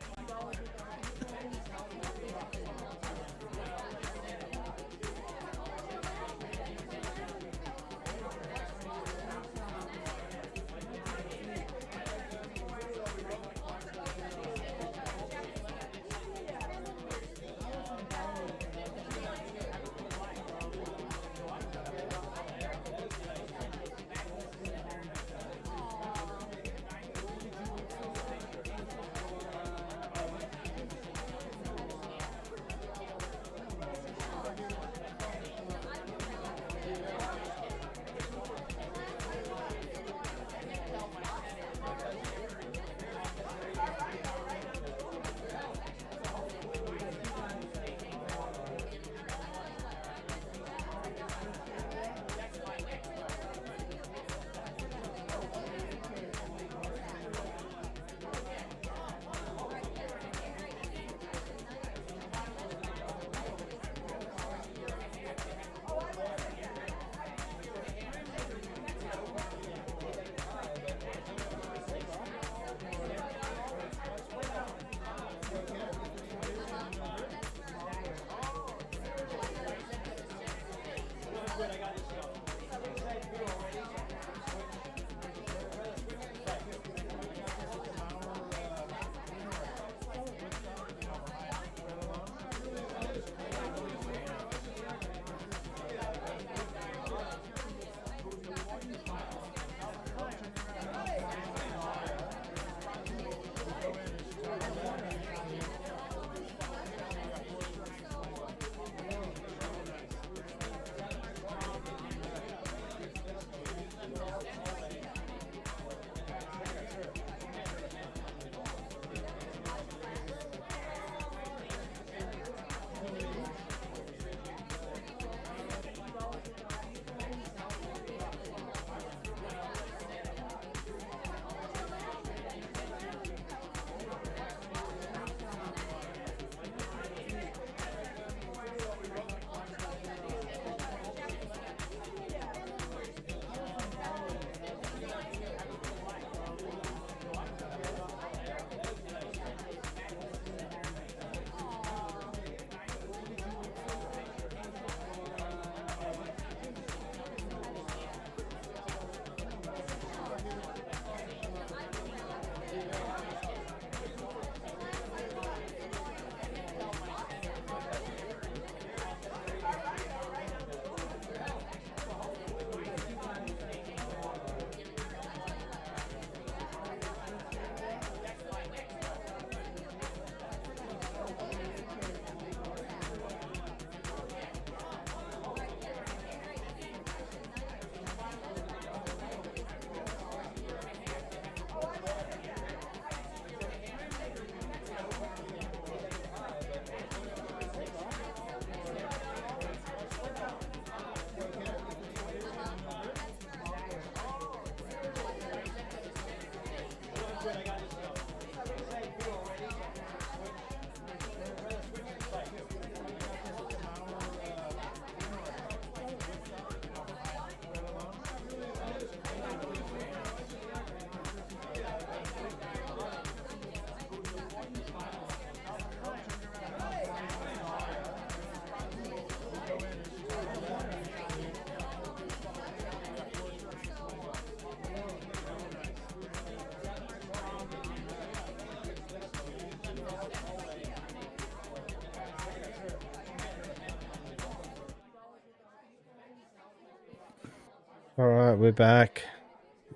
All right, we're back.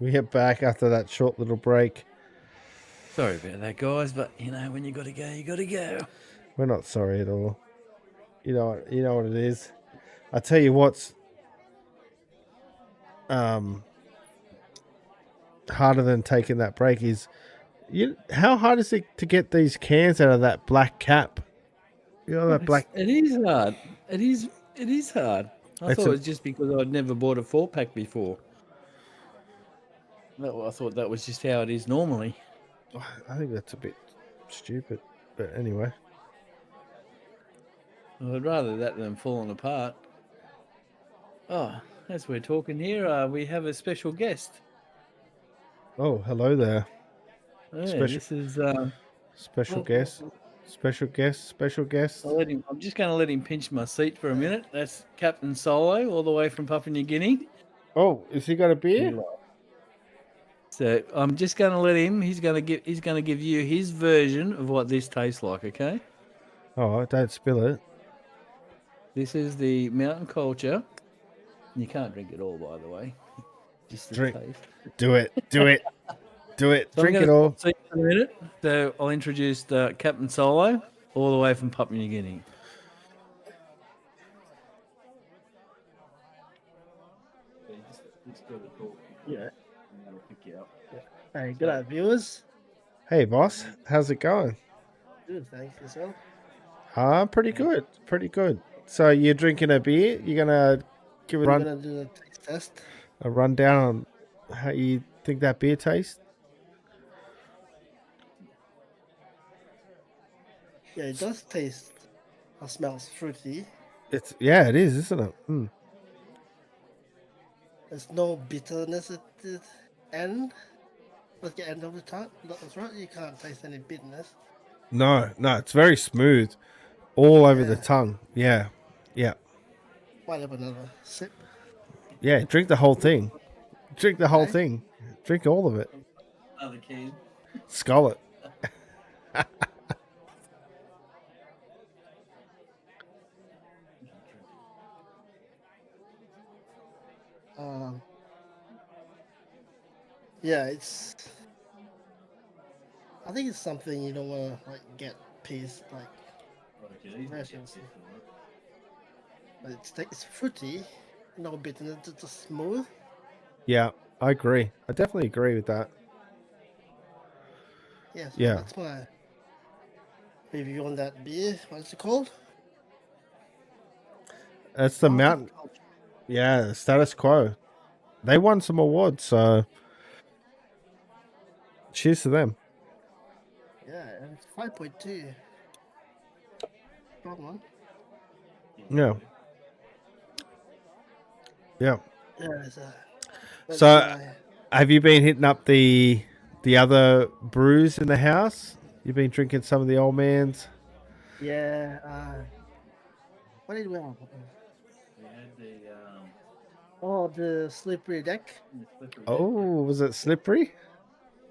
We are back after that short little break. Sorry about that, guys, but when you got to go, you got to go. We're not sorry at all. You know what it is. I tell you what's harder than taking that break is how hard is it to get these cans out of that black cap? You know that black. It is hard. It is. It is hard. I It's thought it a. was just because I'd never bought a 4-pack before. I thought that was just how it is normally. I think that's a bit stupid, but anyway. I'd rather that than falling apart. Oh, as we're talking here, we have a special guest. Oh, hello there. Yeah, Special this is. special guest. Special guest. Special guest. I'm just going to let him pinch my seat for a minute. That's Captain Solo, all the way from Papua New Guinea. Oh, has he got a beer? So I'm just going to let him. He's going to give you his version of what this tastes like. Okay. Oh, don't spill it. This is the mountain culture. You can't drink it all, by the way. Just the Drink. taste. Do it. Do it. Do it. So Drink I'm it gonna all. stop seat for a minute. So I'll introduce Captain Solo, all the way from Papua New Guinea. Yeah. Hey, good night, viewers. Hey, boss. How's it going? Good, thanks yourself. Pretty good. Pretty good. So you're drinking a beer? You're gonna give it We're gonna do the taste test. a rundown on how you think that beer tastes? Yeah, it does taste. It smells fruity. It is, isn't it? Mm. There's no bitterness at the end. Like the end of the tongue. That's right. You can't taste any bitterness. No, it's very smooth, all over the tongue. Yeah, Might have another sip. yeah. Drink the whole thing. Drink the whole Okay. thing. Drink all of it. Another can. Skull it. Yeah, it's. I think it's something you don't want to like get pissed like. Versions. But it's fruity, no bitterness, it's just smooth. Yeah, I agree. I definitely agree with that. Yeah, so Yeah. that's my review on that beer. What's it called? That's the mountain. Yeah, status quo. They won some awards, so cheers to them. Yeah, and it's 5.2. Strong one. Yeah. Yeah. Yeah, it's So, have you been hitting up the other brews in the house? You've been drinking some of the old man's. yeah, what did we have? We had the Oh, the slippery deck. Oh, was it slippery?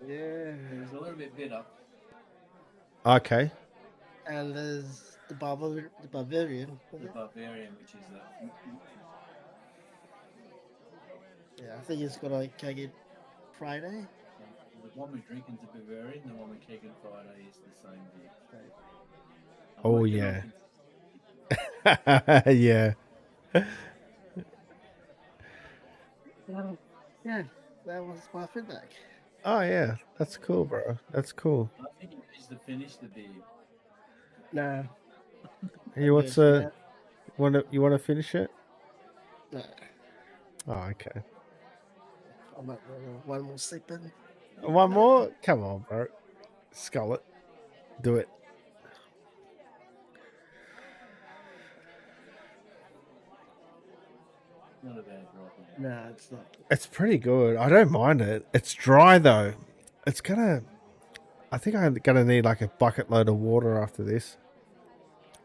Yeah. It was a little bit bitter. Okay. And there's the Bavarian. The Bavarian, which is Yeah, I think it's gonna keg it Friday. the one we're drinking is a Bavarian. The one we're kegging Friday is the same beer. I'm Oh, working yeah. on Yeah. Yeah, that was my feedback. Oh, yeah. That's cool, bro. That's cool. I think it needs to finish the beer. Nah. You want to finish it? Nah. Oh, okay. I might one more sip in. One more? Come on, bro. Skull it. Do it. Not a bad drop. Nah, it's not. It's pretty good. I don't mind it. It's dry though. It's gonna. I think I'm gonna need like a bucket load of water after this.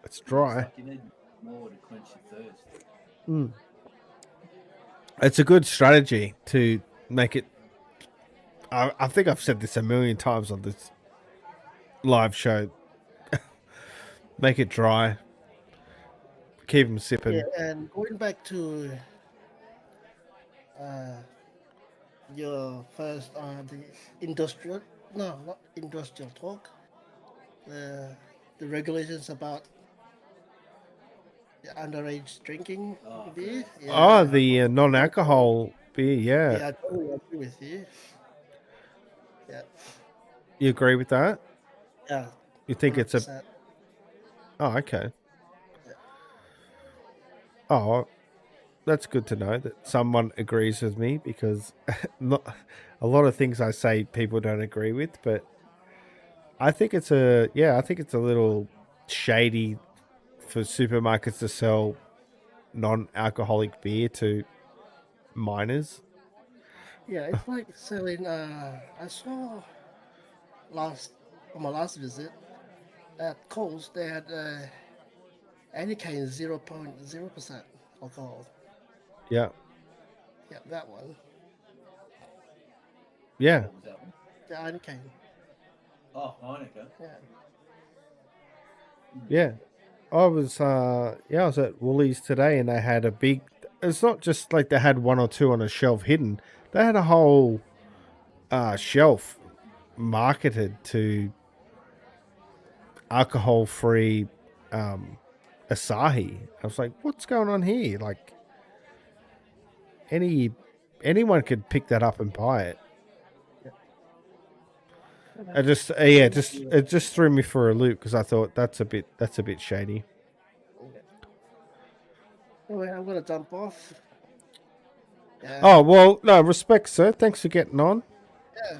It's dry. Like you need more to quench your thirst. It's a good strategy to make it. I think I've said this a million times on this live show. Make it dry. Keep them sipping. Yeah, and going back to your first the industrial, no, not industrial talk, the regulations about the underage drinking beer. Oh, Yeah, the non-alcohol beer. Yeah, yeah, I totally agree with you. Yeah, you agree with that? yeah, You think hundred it's a? percent. Oh, okay. Oh, that's good to know that someone agrees with me because not a lot of things I say people don't agree with, but I think it's I think it's a little shady for supermarkets to sell non-alcoholic beer to minors. Yeah, it's like selling. I saw last on my last visit at Coles, they had Anakin 0.0% alcohol. Yeah, Yeah, that one. yeah, The Anakin. Heineken. Yeah. yeah. I was at Woolies today and they had a big. It's not just like they had one or two on a shelf hidden. They had a whole shelf marketed to alcohol-free Asahi. I was like, what's going on here? Like any anyone could pick that up and buy it. I just it just threw me for a loop because I thought that's a bit shady. Anyway, I'm gonna jump off. Yeah. Oh well, no respect, sir. Thanks for getting on. Yeah.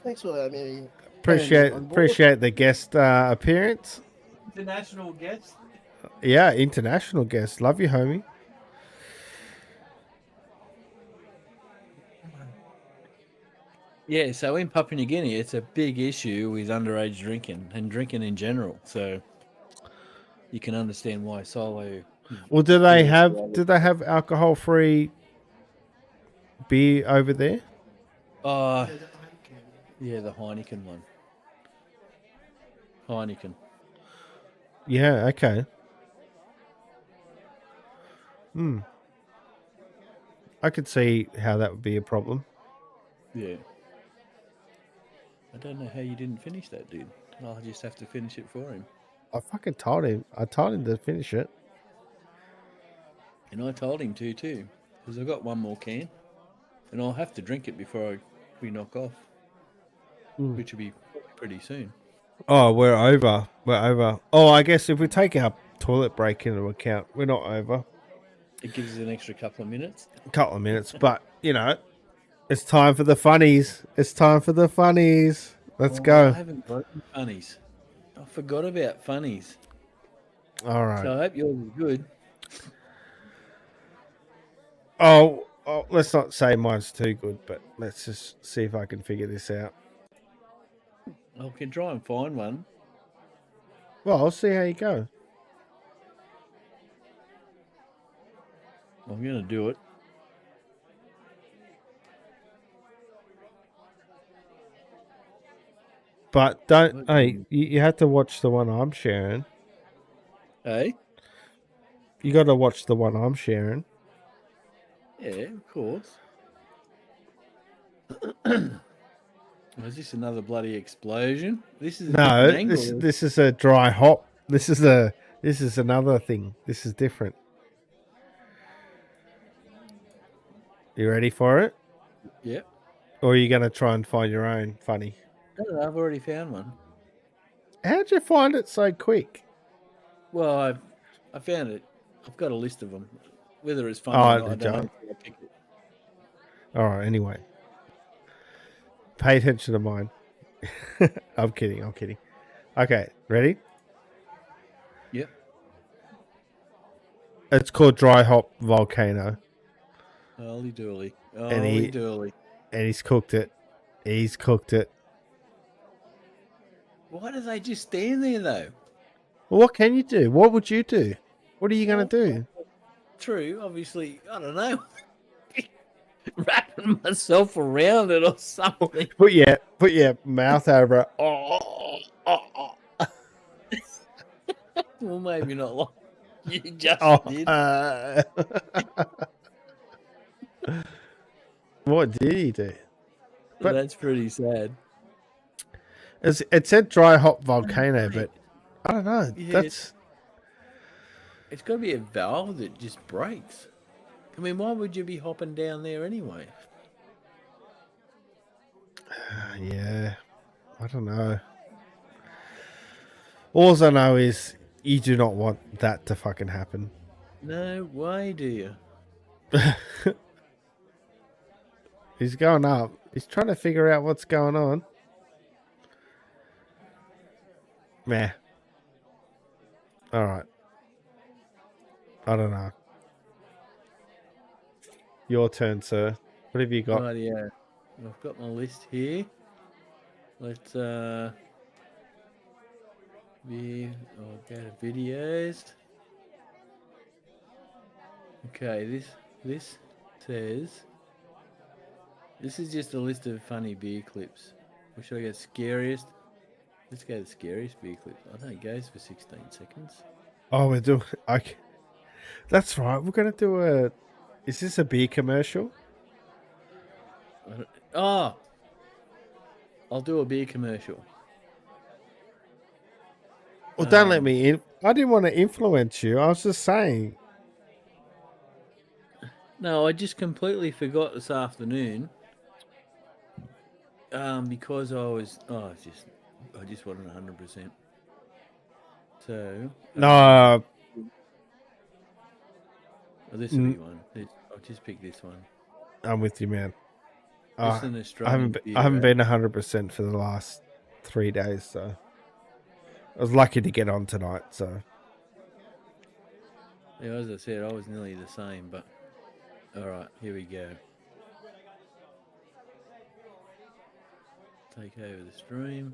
Thanks for having me on board. Appreciate the guest appearance. International guest. Yeah, international guest. Love you, homie. Yeah, so in Papua New Guinea, it's a big issue with underage drinking and drinking in general. So you can understand why Solo. Well, do they have alcohol free beer over there? Uh, Yeah, the Anakin. yeah, the Heineken one. Heineken. Yeah. Okay. Hmm. I could see how that would be a problem. Yeah. I don't know how you didn't finish that, dude. I'll just have to finish it for him. I fucking told him. I told him to finish it. And I told him to too, because I've got one more can, and I'll have to drink it before we knock off, which will be pretty soon. Oh, we're over. We're over. Oh, I guess if we take our toilet break into account, we're not over. It gives us an extra couple of minutes. A couple of minutes, but you know, it's time for the funnies. It's time for the funnies. Let's I go. haven't got any funnies. I forgot about funnies. All right. So I hope yours is good. Oh, let's not say mine's too good, but let's just see if I can figure this out. I can try and find one. Well, I'll see how you go. I'm going to do it. But don't. Hey, you have to watch the one I'm sharing. Hey? You got to watch the one I'm sharing. Yeah, of course. Was this another bloody explosion? This is a No, different angle. this is a dry hop. This is another thing. This is different. You ready for it? Yep. Or are you going to try and find your own funny? No, I've already found one. How'd you find it so quick? Well, I found it. I've got a list of them. Whether it's funny Oh, or not, I did don't you? know. I picked it. All right, anyway. Pay attention to mine. I'm kidding. Okay, ready? Yep. It's called Dry Hop Volcano. Holy dooly. And Holy dooly. And he's cooked it. He's cooked it. Why do they just stand there, though? Well, what can you do? What would you do? What are you going to do? True, obviously, I don't know. Wrapping myself around it or something. Put your mouth over it. Oh. Well, maybe not like you just did. What did he do? But- That's pretty sad. It said dry hop volcano, but I don't know. Yeah. That's It's got to be a valve that just breaks. I mean, why would you be hopping down there anyway? yeah. I don't know. All I know is you do not want that to fucking happen. No way, do you? He's going up. He's trying to figure out what's going on. Meh. All right. I don't know. Your turn, sir. What have you got? Right, yeah. I've got my list here. Let's go to videos. Okay, this says this is just a list of funny beer clips. Or should I go scariest? Let's go to scariest beer clips. I don't know, it goes for 16 seconds. Oh, we're doing. Okay. That's right. We're gonna do a. Is this a beer commercial? Oh, I'll do a beer commercial. Well, don't let me in. I didn't want to influence you. I was just saying. No, I just completely forgot this afternoon. Because I just wasn't 100%. So No. this will be one. I'll just pick this one. I'm with you, man. Just an Australian I haven't beer, been 100% for the last 3 days, so I was lucky to get on tonight. So Yeah, as I said, I was nearly the same, but all right, here we go. Take over the stream.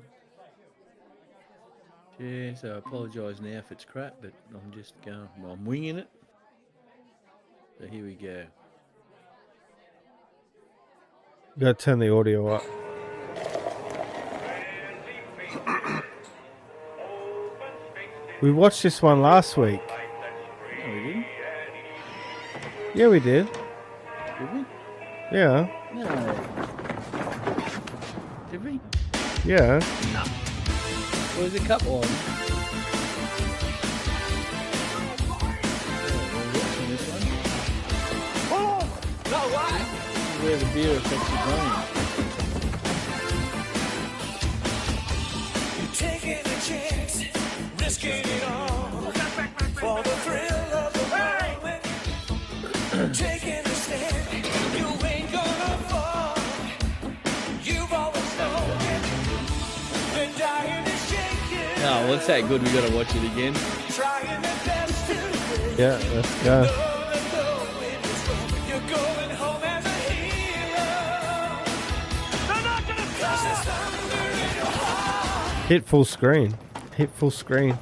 Yeah, so I apologise now if it's crap, but I'm just going. Well, I'm winging it. So here we go. you got to turn the audio up. We watched this one last week. No, we didn't. Yeah, we did. Did we? Yeah, No. Did we? yeah. Well, there's a couple of them. Watching this one. No way! This is where the beer affects your brain. You're taking a chance, risking it all for the thrill of the moment. Taking a stand, you ain't gonna fall. You've always known it. Been dying to shake it. Oh, well, it's that good. We got to watch it again. Trying their best to win. Yeah, let's go. You're going home as a hero. They're not gonna stop. There's thunder in your heart. Hit full screen. Hit full screen.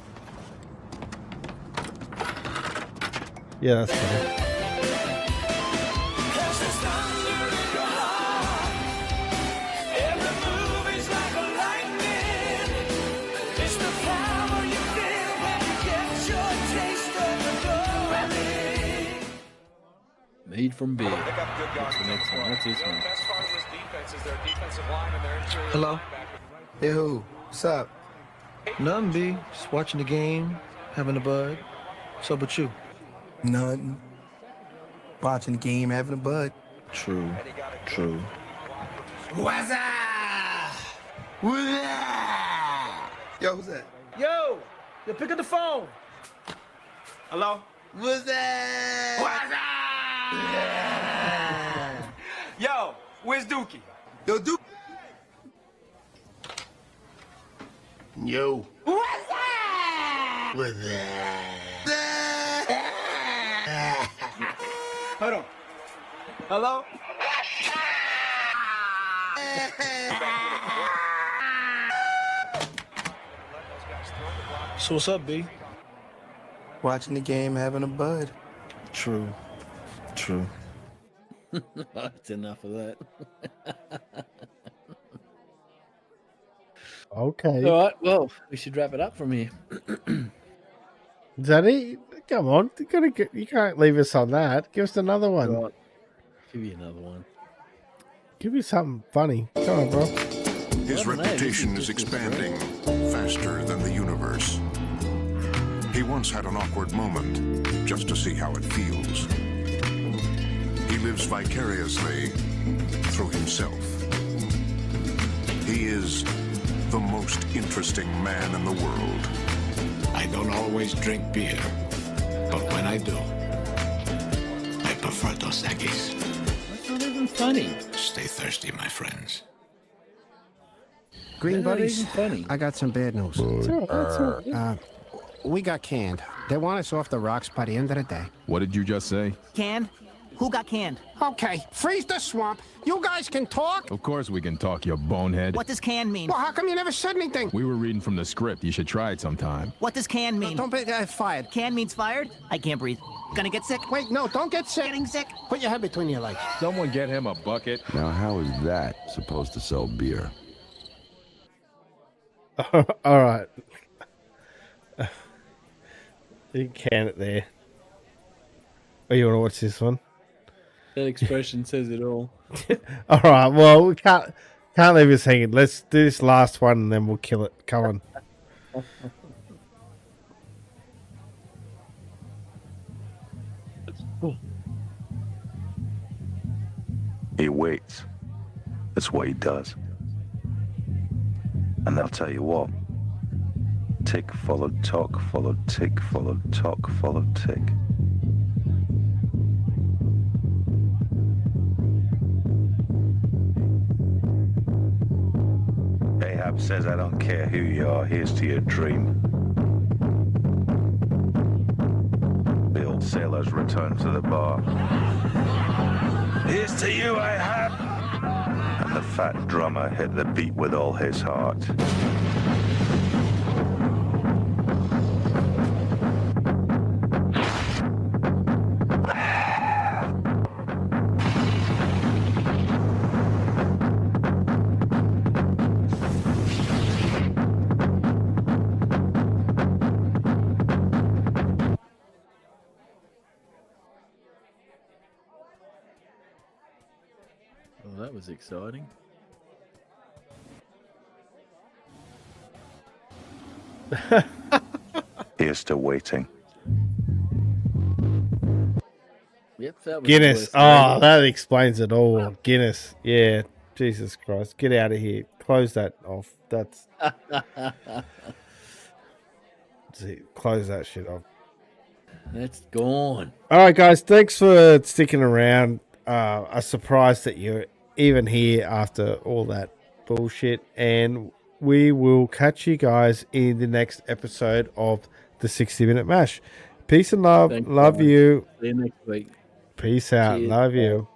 Yeah, that's fine. There's thunder in your heart. Every move is like a lightning. It's the power you feel when you get your taste of the glory. Made from beer. What's the next one? What's this one? Hello? Hey, who? What's up? Nothing, B. Just watching the game, having a bud. What's up with you? Nothing. Watching the game, having a bud. True. True. What's up? What's up? Yo, who's that? Yo! Yo, pick up the phone! Hello? What's that? What's up? Yo, where's Dookie? Yo, Duke. Yo. What's that? What's that? Hold on. Hello? So what's up, B? Watching the game, having a bud. True. True. That's enough of that. Okay. All right, well, we should wrap it up from here. Is that it? Come on. You can't leave us on that. Give us another one. Right. Give you another one. Give me something funny. Come on, bro. His Well, no, this reputation is is just a expanding faster than the universe. He once had an awkward moment just to see how it feels. He lives vicariously through himself. He is the most interesting man in the world. I don't always drink beer, but when I do, I prefer Dos Equis. That's not even funny. Stay thirsty, my friends. Green They're not buddies, even funny. I got some bad news. We got canned. They want us off the rocks by the end of the day. What did you just say? Canned? Who got canned? Okay, freeze the swamp. You guys can talk. Of course we can talk, you bonehead. What does canned mean? Well, how come you never said anything? We were reading from the script. You should try it sometime. What does canned mean? Don't be fired. Canned means fired? I can't breathe. Gonna get sick? Wait, no, don't get sick. Getting sick? Put your head between your legs. Someone get him a bucket. Now, how is that supposed to sell beer? All right. You can it there. Oh, you want to watch this one? That expression says it all. All right. Well, we can't leave this hanging. Let's do this last one and then we'll kill it. Come on. He waits. That's what he does. And I'll tell you what. Tick followed tock, followed tick, followed tock, followed tick. Ahab says I don't care who you are, here's to your dream. The old sailors return to the bar. Here's to you, Ahab! And the fat drummer hit the beat with all his heart. Well, that was exciting. Here's to waiting. Yep, that was Guinness. worth Oh, it. that explains it all. Guinness. Yeah. Jesus Christ. Get out of here. Close that off. That's. See, close that shit off. That's gone. All right, guys. Thanks for sticking around. I'm surprised that you're even here after all that bullshit. And we will catch you guys in the next episode of the 60-Minute Mash. Peace and love. Thanks, Love guys. you. See you next week. Peace out. Cheers. Love you.